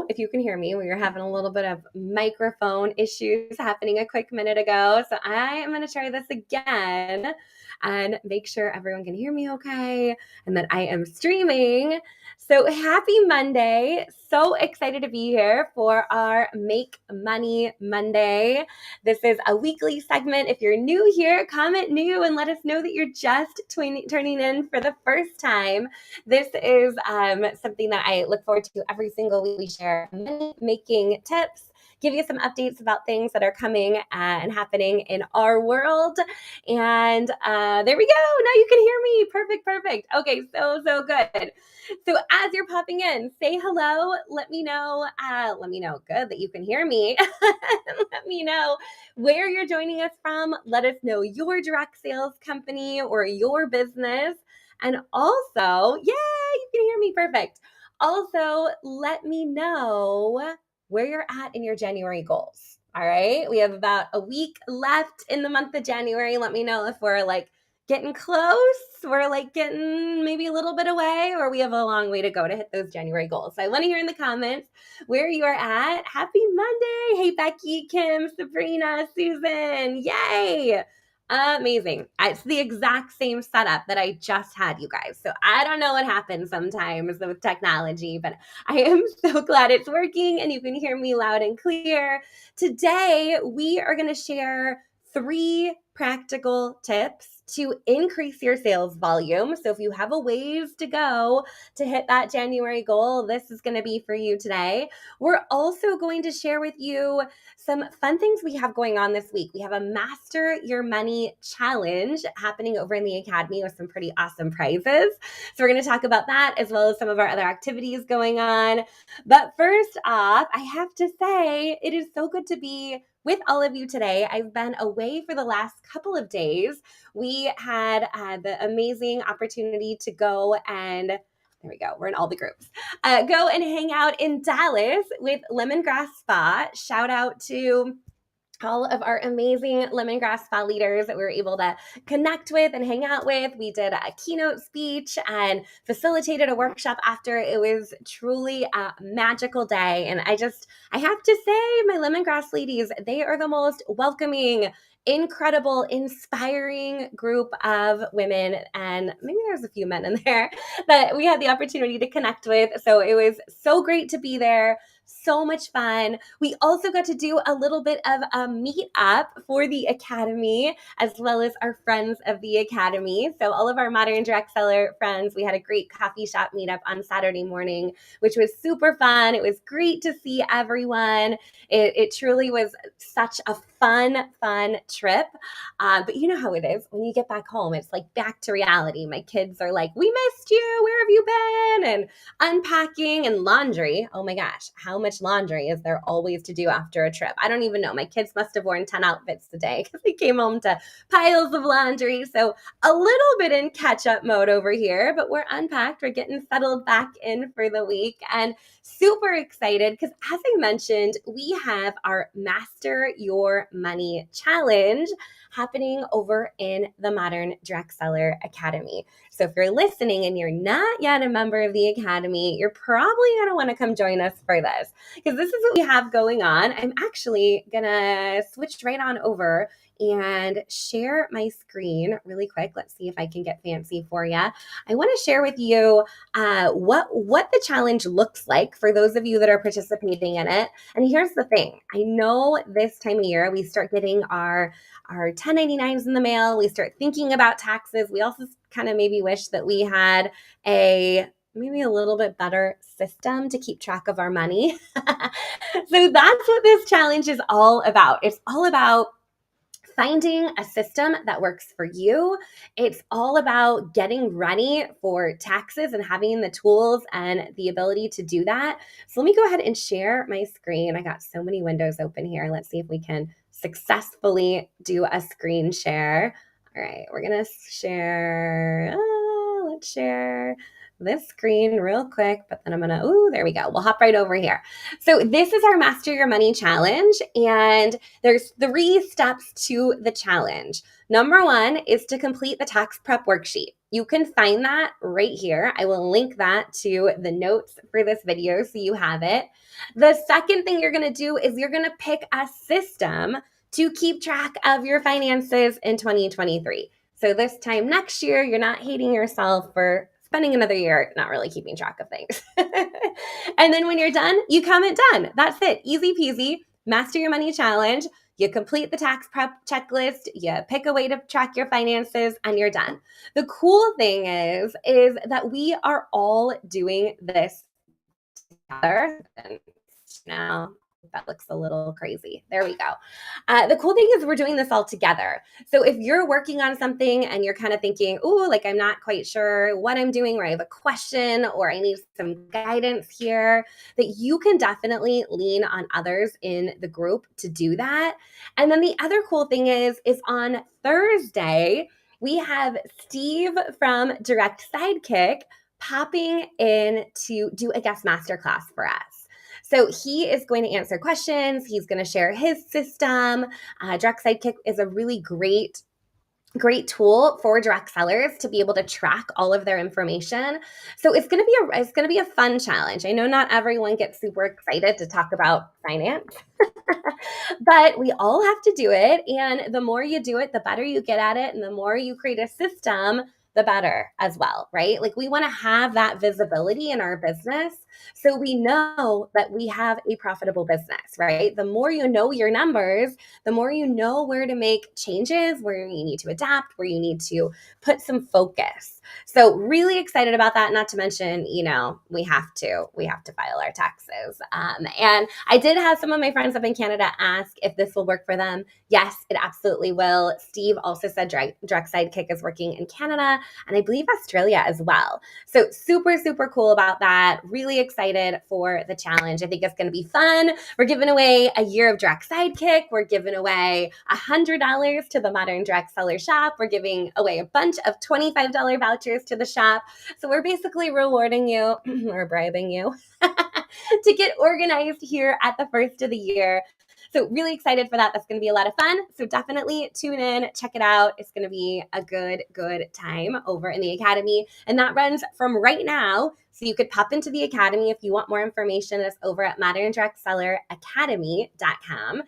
if you can hear me. We were having a little bit of microphone issues happening a quick minute ago. So I am going to try this again and make sure everyone can hear me okay and that I am streaming. So happy Monday. So excited to be here for our Make Money Monday. This is a weekly segment. If you're new here, comment new and let us know that you're just turning in for the first time. This is something that I look forward to every single week. We share money-making tips, give you some updates about things that are coming and happening in our world. And there we go. Now you can hear me. Perfect. Okay, so good. So as you're popping in, say hello. Let me know. Good that you can hear me. Let me know where you're joining us from. Let us know your direct sales company or your business. And also, yay, you can hear me perfect. Also, let me know where you're at in your January goals. All right. We have about a week left in the month of January. Let me know if we're like getting close, we're like getting maybe a little bit away, or we have a long way to go to hit those January goals. So I want to hear in the comments where you are at. Happy Monday. Hey, Becky, Kim, Sabrina, Susan. Yay. Amazing. It's the exact same setup that I just had, you guys. So I don't know what happens sometimes with technology, but I am so glad it's working and you can hear me loud and clear. Today, we are going to share 3 practical tips to increase your sales volume. So if you have a ways to go to hit that January goal, this is going to be for you today. We're also going to share with you some fun things we have going on this week. We have a Master Your Money Challenge happening over in the Academy with some pretty awesome prizes. So we're going to talk about that as well as some of our other activities going on. But first off, I have to say, it is so good to be with all of you today. I've been away for the last couple of days. We had the amazing opportunity to go and there we go. We're in all the groups. Go and hang out in Dallas with Lemongrass Spa. Shout out to all of our amazing lemongrass spa leaders that we were able to connect with and hang out with. We did a keynote speech and facilitated a workshop after. It was truly a magical day. And I have to say, my lemongrass ladies, they are the most welcoming, incredible, inspiring group of women. And maybe there's a few men in there that we had the opportunity to connect with. So it was so great to be there. So much fun. We also got to do a little bit of a meet up for the Academy, as well as our friends of the Academy. So all of our Modern Direct Seller friends, we had a great coffee shop meetup on Saturday morning, which was super fun. It was great to see everyone. It truly was such a fun trip. But you know how it is when you get back home, it's like back to reality. My kids are like, we missed you. Where have you been? And unpacking and laundry. Oh my gosh, how much laundry is there always to do after a trip? I don't even know. My kids must have worn 10 outfits today because they came home to piles of laundry. So a little bit in catch-up mode over here, but we're unpacked. We're getting settled back in for the week and super excited because as I mentioned, we have our Master Your Money Challenge happening over in the Modern Direct Seller Academy. So if you're listening and you're not yet a member of the Academy, you're probably going to want to come join us for this because this is what we have going on. I'm actually going to switch right on over and share my screen really quick. Let's see if I can get fancy for you. I want to share with you what the challenge looks like for those of you that are participating in it. And here's the thing. I know this time of year, we start getting our 1099s in the mail. We start thinking about taxes. We also kind of maybe wish that we had maybe a little bit better system to keep track of our money. So that's what this challenge is all about. It's all about finding a system that works for you. It's all about getting ready for taxes and having the tools and the ability to do that. So let me go ahead and share my screen. I got so many windows open here. Let's see if we can successfully do a screen share. All right, we're going to share, let's share this screen real quick, but then I'm gonna, there we go. We'll hop right over here. So this is our Master Your Money Challenge, and there's 3 steps to the challenge. Number 1 is to complete the tax prep worksheet. You can find that right here. I will link that to the notes for this video so you have it. The second thing you're gonna do is you're gonna pick a system to keep track of your finances in 2023. So this time next year, you're not hating yourself for spending another year not really keeping track of things. And then when you're done, you comment done. That's it. Easy peasy. Master Your Money Challenge. You complete the tax prep checklist, you pick a way to track your finances, and you're done. The cool thing is that we are all doing this together. And now that looks a little crazy. There we go. The cool thing is we're doing this all together. So if you're working on something and you're kind of thinking, ooh, like I'm not quite sure what I'm doing, or I have a question, or I need some guidance here, that you can definitely lean on others in the group to do that. And then the other cool thing is on Thursday, we have Steve from Direct Sidekick popping in to do a guest masterclass for us. So he is going to answer questions. He's going to share his system. Direct Sidekick is a really great tool for direct sellers to be able to track all of their information. So it's going to be a fun challenge. I know not everyone gets super excited to talk about finance, but we all have to do it. And the more you do it, the better you get at it. And the more you create a system, the better as well, right? Like we want to have that visibility in our business so we know that we have a profitable business, right? The more you know your numbers, the more you know where to make changes, where you need to adapt, where you need to put some focus. So really excited about that. Not to mention, we have to file our taxes. And I did have some of my friends up in Canada ask if this will work for them. Yes, it absolutely will. Steve also said Direct Sidekick is working in Canada and I believe Australia as well. So super, super cool about that. Really excited for the challenge. I think it's going to be fun. We're giving away a year of Direct Sidekick. We're giving away $100 to the Modern Direct Seller Shop. We're giving away a bunch of $25 vouchers to the shop. So we're basically rewarding you or bribing you to get organized here at the first of the year. So really excited for that. That's going to be a lot of fun. So definitely tune in, check it out. It's going to be a good time over in the Academy. And that runs from right now. So you could pop into the Academy if you want more information. It's over at moderndirectselleracademy.com.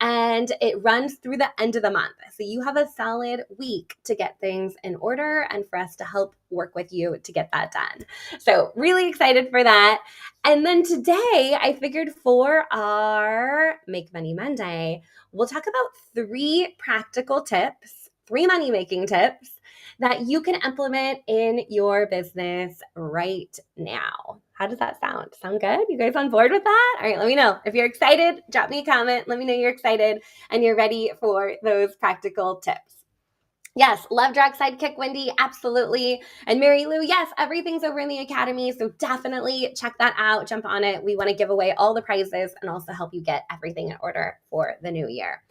And it runs through the end of the month. So you have a solid week to get things in order and for us to help work with you to get that done. So really excited for that. And then today I figured for our Make Money Monday, we'll talk about 3 practical tips, 3 money-making tips that you can implement in your business right now. How does that sound? Sound good? You guys on board with that? All right, let me know. If you're excited, drop me a comment. Let me know you're excited and you're ready for those practical tips. Yes, love Direct Sidekick, Wendy, absolutely. And Mary Lou, yes, everything's over in the Academy, so definitely check that out, jump on it. We want to give away all the prizes and also help you get everything in order for the new year.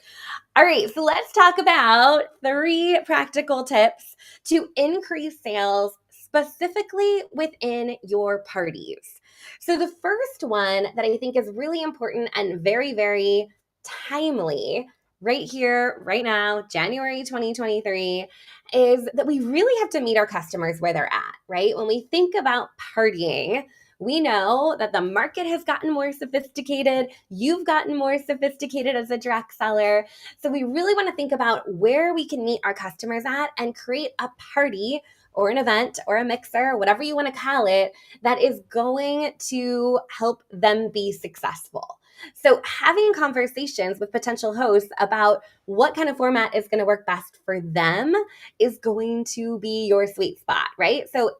All right, so let's talk about 3 practical tips to increase sales specifically within your parties. So the first one that I think is really important and very, very timely right here, right now, January 2023, is that we really have to meet our customers where they're at, right? When we think about partying, we know that the market has gotten more sophisticated. You've gotten more sophisticated as a direct seller. So we really want to think about where we can meet our customers at and create a party or an event or a mixer, whatever you want to call it, that is going to help them be successful. So having conversations with potential hosts about what kind of format is going to work best for them is going to be your sweet spot, right? So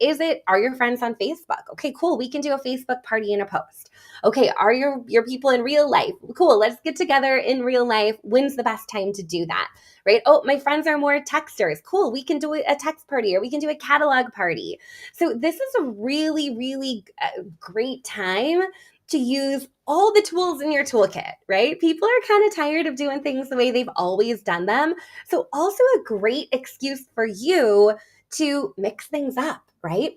are your friends on Facebook? Okay, cool. We can do a Facebook party and a post. Okay, are your people in real life? Cool. Let's get together in real life. When's the best time to do that? Right? Oh, my friends are more texters. Cool. We can do a text party or we can do a catalog party. So this is a really, really great time to use all the tools in your toolkit, right? People are kind of tired of doing things the way they've always done them. So also a great excuse for you to mix things up, right?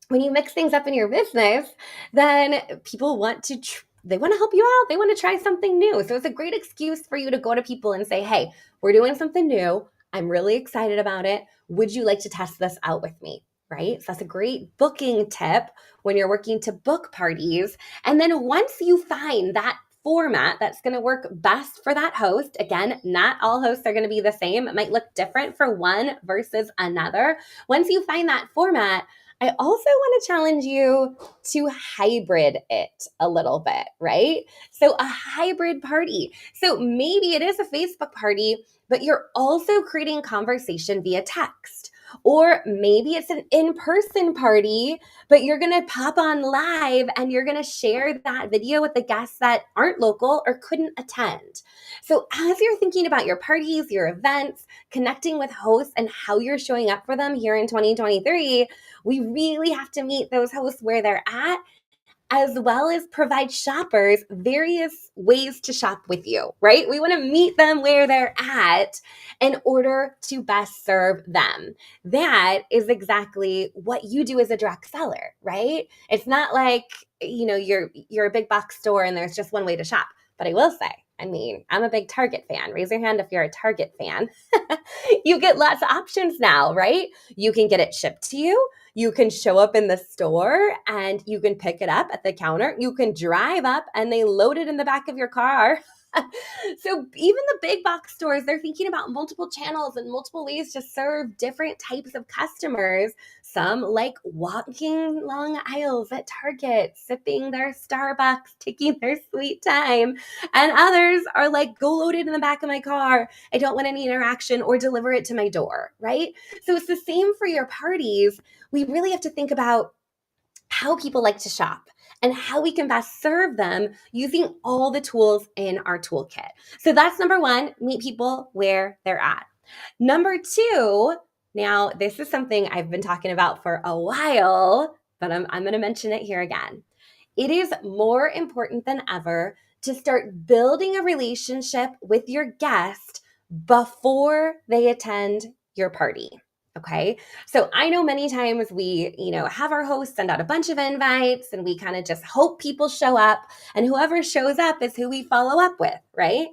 when you mix things up in your business, then people want to they want to help you out. They want to try something new. So it's a great excuse for you to go to people and say, "Hey, we're doing something new. I'm really excited about it. Would you like to test this out with me?" Right? So that's a great booking tip when you're working to book parties. And then once you find that format that's going to work best for that host, again, not all hosts are going to be the same. It might look different for one versus another. Once you find that format, I also want to challenge you to hybrid it a little bit, right? So a hybrid party. So maybe it is a Facebook party, but you're also creating conversation via text. Or maybe it's an in-person party, but you're going to pop on live and you're going to share that video with the guests that aren't local or couldn't attend. So as you're thinking about your parties, your events, connecting with hosts and how you're showing up for them here in 2023, we really have to meet those hosts where they're at, as well as provide shoppers various ways to shop with you, right? We want to meet them where they're at in order to best serve them. That is exactly what you do as a direct seller, right? It's not like, you're a big box store and there's just one way to shop. But I will say, I mean, I'm a big Target fan. Raise your hand if you're a Target fan. You get lots of options now, right? You can get it shipped to you. You can show up in the store and you can pick it up at the counter. You can drive up and they load it in the back of your car. So even the big box stores, they're thinking about multiple channels and multiple ways to serve different types of customers. Some like walking long aisles at Target, sipping their Starbucks, taking their sweet time. And others are like, go load it in the back of my car. I don't want any interaction, or deliver it to my door, right? So it's the same for your parties. We really have to think about how people like to shop and how we can best serve them using all the tools in our toolkit. So that's number one, meet people where they're at. Number two, now this is something I've been talking about for a while, but I'm going to mention it here again. It is more important than ever to start building a relationship with your guest before they attend your party. Okay. So I know many times we, have our hosts send out a bunch of invites and we kind of just hope people show up, and whoever shows up is who we follow up with, right?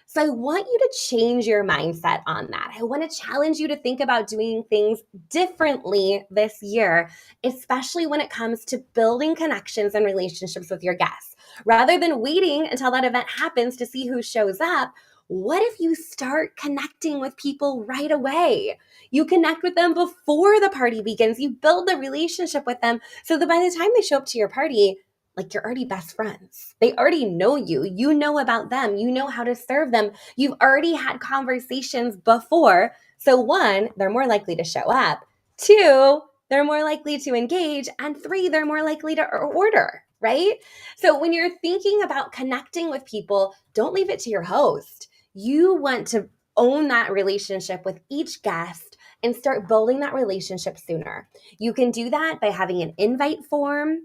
So I want you to change your mindset on that. I want to challenge you to think about doing things differently this year, especially when it comes to building connections and relationships with your guests. Rather than waiting until that event happens to see who shows up, what if you start connecting with people right away? You connect with them before the party begins. You build the relationship with them so that by the time they show up to your party, like, you're already best friends. They already know you. You know about them. You know how to serve them. You've already had conversations before. So one, they're more likely to show up. Two, they're more likely to engage. And three, they're more likely to order, right? So when you're thinking about connecting with people, don't leave it to your host. You want to own that relationship with each guest and start building that relationship sooner. You can do that by having an invite form.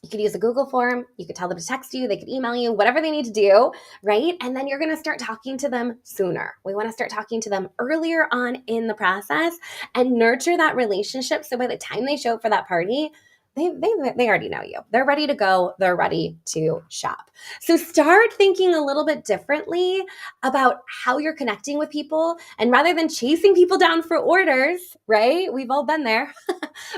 You could use a Google form. You could tell them to text you. They could email you, whatever they need to do, right? And then you're going to start talking to them sooner. We want to start talking to them earlier on in the process and nurture that relationship. So by the time they show up for that party, they already know you. They're ready to go. They're ready to shop. So start thinking a little bit differently about how you're connecting with people. And rather than chasing people down for orders, right? We've all been there.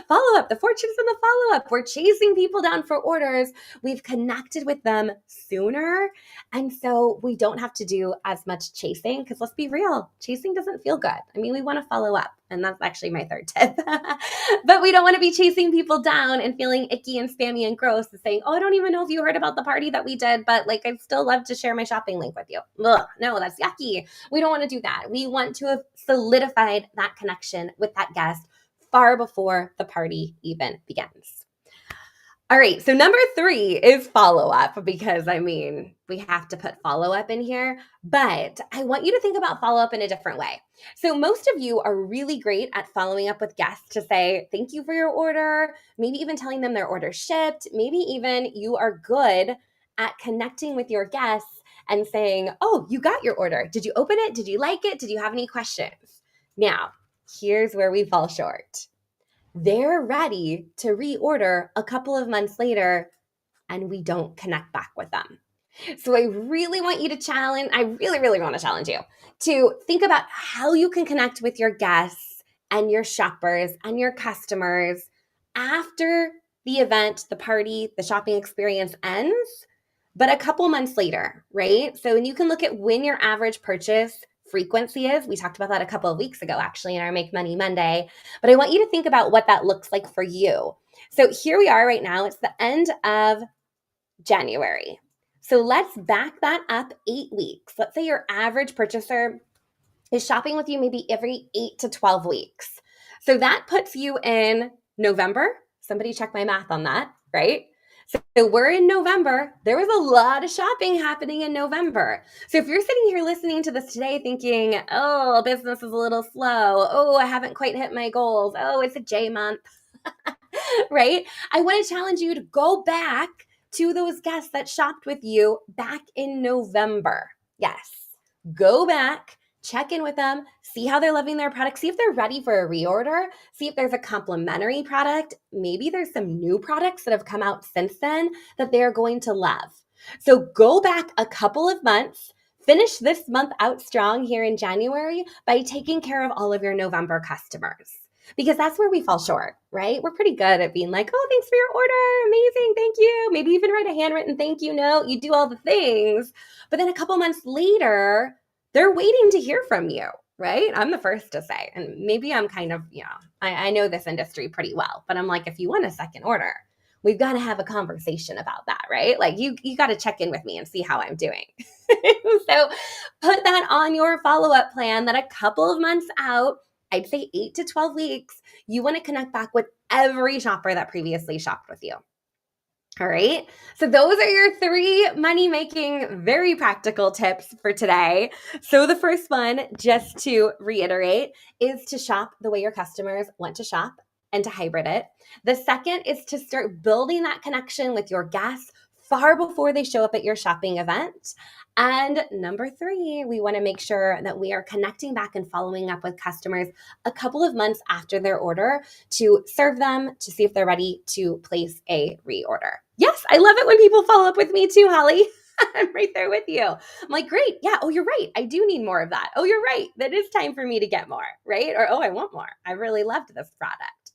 Follow up, the fortunes in the follow up. We're chasing people down for orders. We've connected with them sooner. And so we don't have to do as much chasing, because let's be real, chasing doesn't feel good. I mean, we want to follow up. And that's actually my third tip. But we don't want to be chasing people down and feeling icky and spammy and gross and saying, oh, I don't even know if you heard about the party that we did, but like, I'd still love to share my shopping link with you. Ugh, no, that's yucky. We don't want to do that. We want to have solidified that connection with that guest far before the party even begins. All right, so number 3 is follow-up, because we have to put follow-up in here, but I want you to think about follow-up in a different way. So most of you are really great at following up with guests to say, thank you for your order, maybe even telling them their order shipped, maybe even you are good at connecting with your guests and saying, oh, you got your order. Did you open it? Did you like it? Did you have any questions? Now, here's where we fall short. they're ready to reorder a couple of months later and we don't connect back with them. So I really want you to I really, really want to challenge you to think about how you can connect with your guests and your shoppers and your customers after the event, the party, the shopping experience ends, but a couple months later, right? So, and you can look at when your average purchase frequency is. We talked about that a couple of weeks ago, actually, in our Make Money Monday. But I want you to think about what that looks like for you. So here we are right now. It's the end of January. So let's back that up 8 weeks. Let's say your average purchaser is shopping with you maybe every 8 to 12 weeks. So that puts you in November. Somebody check my math on that, right? So we're in November. There was a lot of shopping happening in November. So if you're sitting here listening to this today thinking, oh, business is a little slow. Oh, I haven't quite hit my goals. Oh, it's a J month, right? I want to challenge you to go back to those guests that shopped with you back in November. Yes, go back, check in with them, see how they're loving their product, see if they're ready for a reorder, see if there's a complimentary product. Maybe there's some new products that have come out since then that they're going to love. So go back a couple of months, finish this month out strong here in January by taking care of all of your November customers. Because that's where we fall short, right? We're pretty good at being like, oh, thanks for your order. Amazing. Thank you. Maybe even write a handwritten thank you note. You do all the things. But then a couple months later, they're waiting to hear from you, right? I'm the first to say, and maybe I'm kind of, I know this industry pretty well, but I'm like, if you want a second order, we've got to have a conversation about that, right? Like you got to check in with me and see how I'm doing. So put that on your follow-up plan that a couple of months out, I'd say 8 to 12 weeks, you want to connect back with every shopper that previously shopped with you. All right. So those are your 3 money-making, very practical tips for today. So the first one, just to reiterate, is to shop the way your customers want to shop and to hybrid it. The second is to start building that connection with your guests far before they show up at your shopping event. And number 3, we want to make sure that we are connecting back and following up with customers a couple of months after their order to serve them, to see if they're ready to place a reorder. Yes, I love it when people follow up with me too, Holly. I'm right there with you. I'm like, great. Yeah. Oh, you're right. I do need more of that. Oh, you're right. That is time for me to get more, right? Or, oh, I want more. I really loved this product.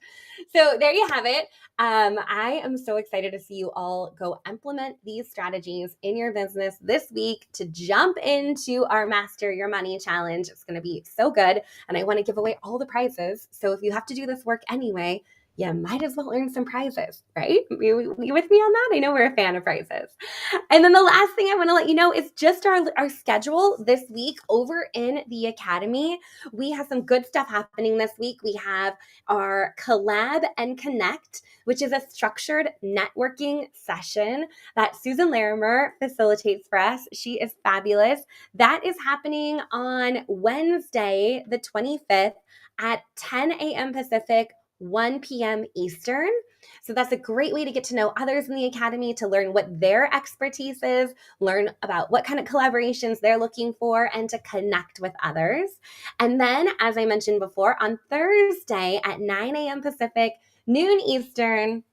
So there you have it. I am so excited to see you all go implement these strategies in your business this week to jump into our Master Your Money Challenge. It's going to be so good. And I want to give away all the prizes. So if you have to do this work anyway, you might as well earn some prizes, right? You with me on that? I know we're a fan of prizes. And then the last thing I want to let you know is just our schedule this week over in the Academy. We have some good stuff happening this week. We have our Collab and Connect, which is a structured networking session that Susan Larimer facilitates for us. She is fabulous. That is happening on Wednesday, the 25th at 10 a.m. Pacific, 1 p.m. Eastern. So that's a great way to get to know others in the Academy, to learn what their expertise is, learn about what kind of collaborations they're looking for, and to connect with others. And then, as I mentioned before, on Thursday at 9 a.m. Pacific, noon Eastern,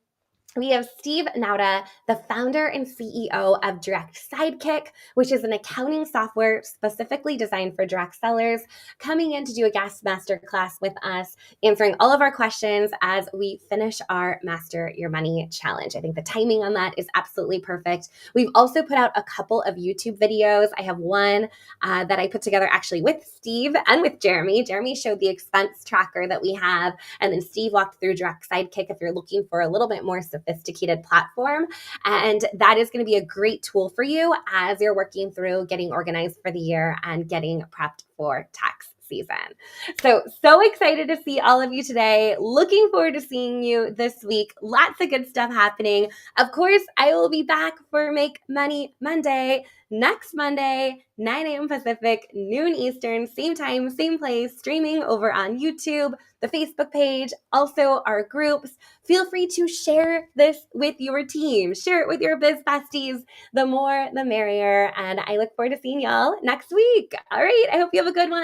we have Steve Nauta, the founder and CEO of Direct Sidekick, which is an accounting software specifically designed for direct sellers, coming in to do a guest masterclass with us, answering all of our questions as we finish our Master Your Money Challenge. I think the timing on that is absolutely perfect. We've also put out a couple of YouTube videos. I have one that I put together actually with Steve and with Jeremy. Jeremy showed the expense tracker that we have, and then Steve walked through Direct Sidekick if you're looking for a little bit more sophisticated platform. And that is going to be a great tool for you as you're working through getting organized for the year and getting prepped for tax season. So excited to see all of you today. Looking forward to seeing you this week. Lots of good stuff happening. Of course, I will be back for Make Money Monday next Monday, 9 a.m. Pacific, noon Eastern, same time, same place, streaming over on YouTube, the Facebook page, also our groups. Feel free to share this with your team. Share it with your biz besties. The more, the merrier. And I look forward to seeing y'all next week. All right. I hope you have a good one.